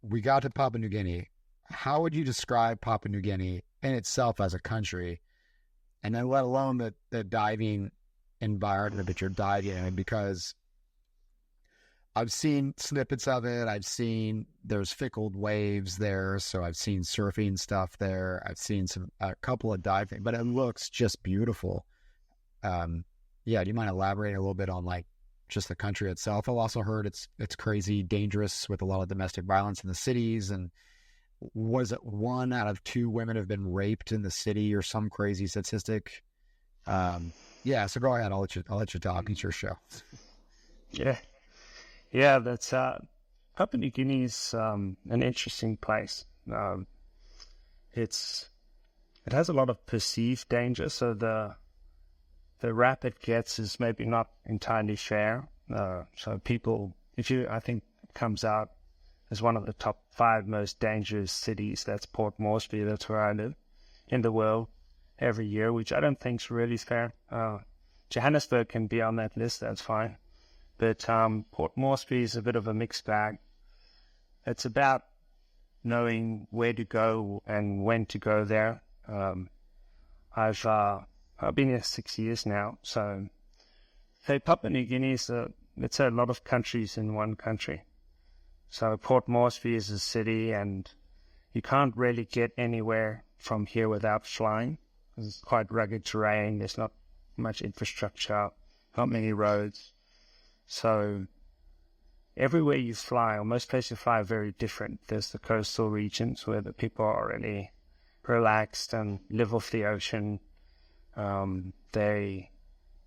we got to Papua New Guinea. How would you describe Papua New Guinea in itself as a country? And then let alone the diving environment that you're diving in, because I've seen snippets of it. I've seen there's fickled waves there. So I've seen surfing stuff there. I've seen a couple of diving, but it looks just beautiful. Yeah. Do you mind elaborating a little bit on like just the country itself? I've also heard it's crazy dangerous with a lot of domestic violence in the cities. And was it 1 out of 2 women have been raped in the city or some crazy statistic? Yeah. So go ahead. I'll let you talk. It's your show. Yeah. Yeah, that's Papua New Guinea is an interesting place. It has a lot of perceived danger, so the rap it gets is maybe not entirely fair. So people, I think it comes out as one of the top 5 most dangerous cities. That's Port Moresby, that's where I live, in the world every year, which I don't think is really fair. Johannesburg can be on that list, that's fine. But Port Moresby is a bit of a mixed bag. It's about knowing where to go and when to go there. I've been here 6 years now, so Papua New Guinea is let's say a lot of countries in one country. So Port Moresby is a city, and you can't really get anywhere from here without flying, because it's quite rugged terrain. There's not much infrastructure, not many roads. So everywhere you fly, or most places you fly, are very different. There's the coastal regions where the people are really relaxed and live off the ocean. They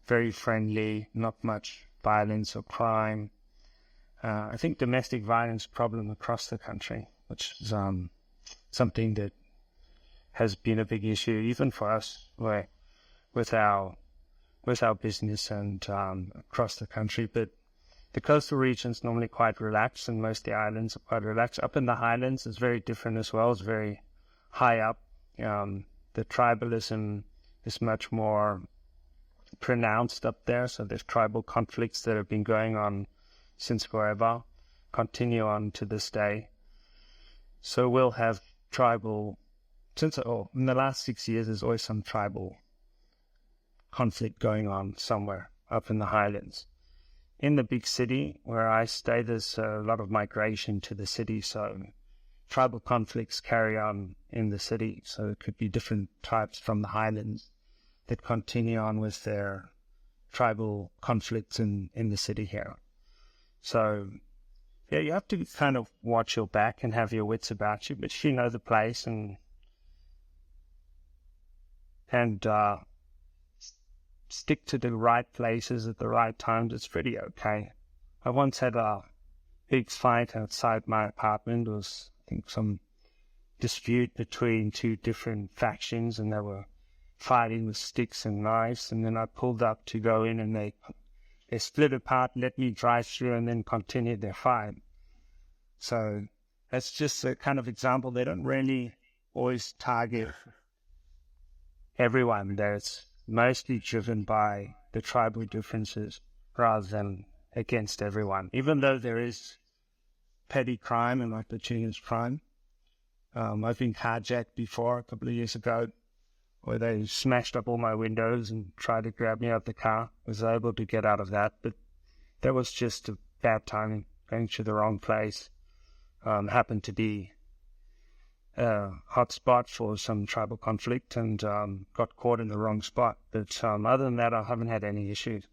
very friendly, not much violence or crime. I think domestic violence problem across the country, which is something that has been a big issue even for us, with our business and across the country. But the coastal region's normally quite relaxed, and most of the islands are quite relaxed. Up in the highlands, it's very different as well. It's very high up. The tribalism is much more pronounced up there. So there's tribal conflicts that have been going on since forever, continue on to this day. So we'll have tribal, in the last 6 years, there's always some tribal conflict going on somewhere up in the highlands. In the big city where I stay, there's a lot of migration to the city, so tribal conflicts carry on in the city. So it could be different tribes from the highlands that continue on with their tribal conflicts in the city here. So yeah, you have to kind of watch your back and have your wits about you, but if you know the place and stick to the right places at the right times, it's pretty okay. I once had a big fight outside my apartment. It was, I think, some dispute between 2 different factions, and they were fighting with sticks and knives. And then I pulled up to go in, and they split apart, let me drive through, and then continued their fight. So that's just a kind of example. They don't really always target everyone. It's mostly driven by the tribal differences rather than against everyone, even though there is petty crime and opportunist crime. I've been carjacked before a couple of years ago, where they smashed up all my windows and tried to grab me out of the car. I was able to get out of that, but that was just a bad timing, going to the wrong place. Happened to be a hot spot for some tribal conflict, and got caught in the wrong spot. But other than that, I haven't had any issues.